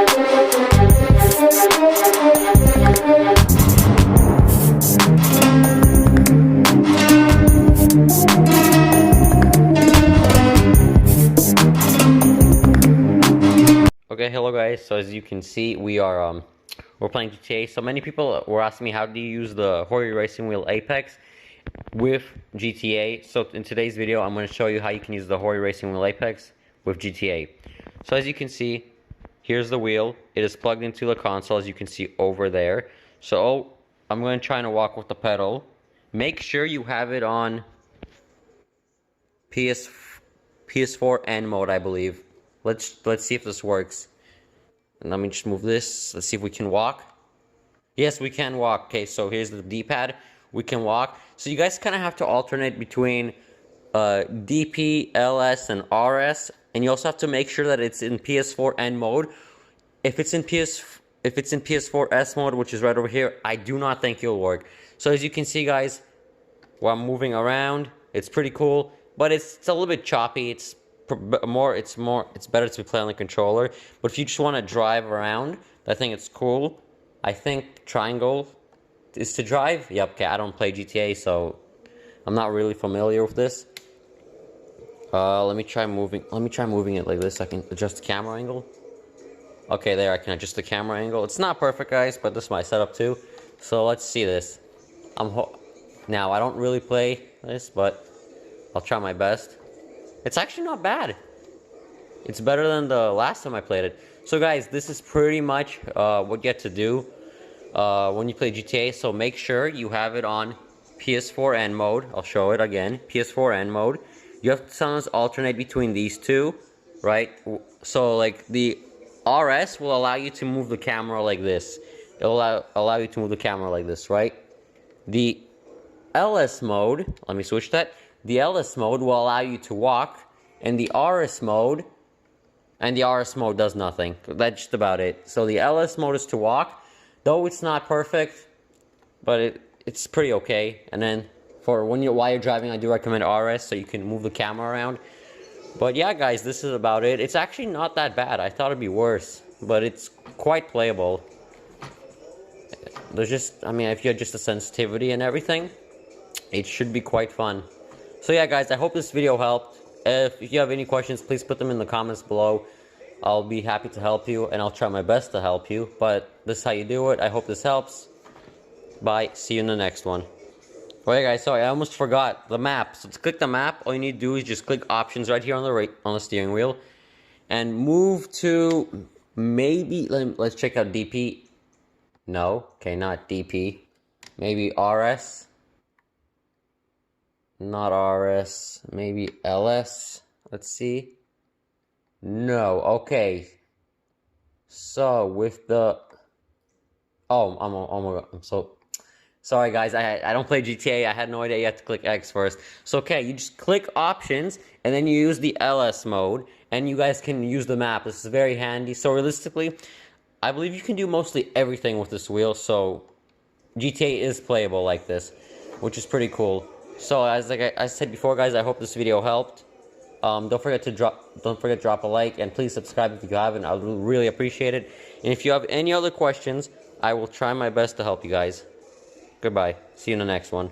Okay, hello guys. So as you can see, we're playing GTA. So many people were asking me how do you use the Hori Racing Wheel Apex with GTA. So in today's video, I'm going to show you how you can use the Hori Racing Wheel Apex with GTA. So as you can see, here's the wheel. It is plugged into the console, as you can see over there. So I'm going to try to walk with the pedal. Make sure you have it on PS4 N mode, I believe. Let's see if this works. And let me just move this. Let's see if we can walk. Yes, we can walk. Okay, so here's the D-pad. We can walk. So you guys kind of have to alternate between DP, LS, and RS. And you also have to make sure that it's in PS4 N mode. If it's in PS4 S mode, which is right over here, I do not think it'll work. So as you can see, guys, while I'm moving around, it's pretty cool, but it's a little bit choppy. It's better to play on the controller. But if you just want to drive around, I think it's cool. I think triangle is to drive. Yep. Okay. I don't play GTA, so I'm not really familiar with this. Let me try moving it like this. I can adjust the camera angle. Okay, there. I can adjust the camera angle. It's not perfect, guys, but this is my setup too. So let's see this. Now I don't really play this, but I'll try my best. It's actually not bad. It's better than the last time I played it. So guys, this is pretty much what you have to do when you play GTA. So make sure you have it on PS4 N mode. I'll show it again. PS4 N mode. You have to sometimes alternate between these two, right? So like the RS will allow you to move the camera like this. It'll allow you to move the camera like this, right? The LS mode, let me switch that. The LS mode will allow you to walk, and the RS mode does nothing. That's just about it. So the LS mode is to walk, though it's not perfect, but it's pretty okay. And then while you're driving, I do recommend RS so you can move the camera around. But yeah, guys, this is about it. It's actually not that bad. I thought it'd be worse, but it's quite playable. There's just, I mean, if you adjust the sensitivity and everything, it should be quite fun. So yeah, guys, I hope this video helped. If you have any questions, please put them in the comments below. I'll be happy to help you, and I'll try my best to help you. But this is how you do it. I hope this helps. Bye. See you in the next one. Oh yeah, guys, sorry, I almost forgot the map. So to click the map, all you need to do is just click options right here on the steering wheel, and move to maybe let's check out DP. No, okay, not DP. Maybe RS. Not RS, maybe LS. Let's see. No, okay. So with the I'm so sorry, guys. I don't play GTA. I had no idea you have to click X first. So okay, you just click options and then you use the LS mode, and you guys can use the map. This is very handy. So realistically, I believe you can do mostly everything with this wheel. So GTA is playable like this, which is pretty cool. So as I said before, guys, I hope this video helped. Don't forget to drop a like, and please subscribe if you haven't. I would really appreciate it. And if you have any other questions, I will try my best to help you guys. Goodbye. See you in the next one.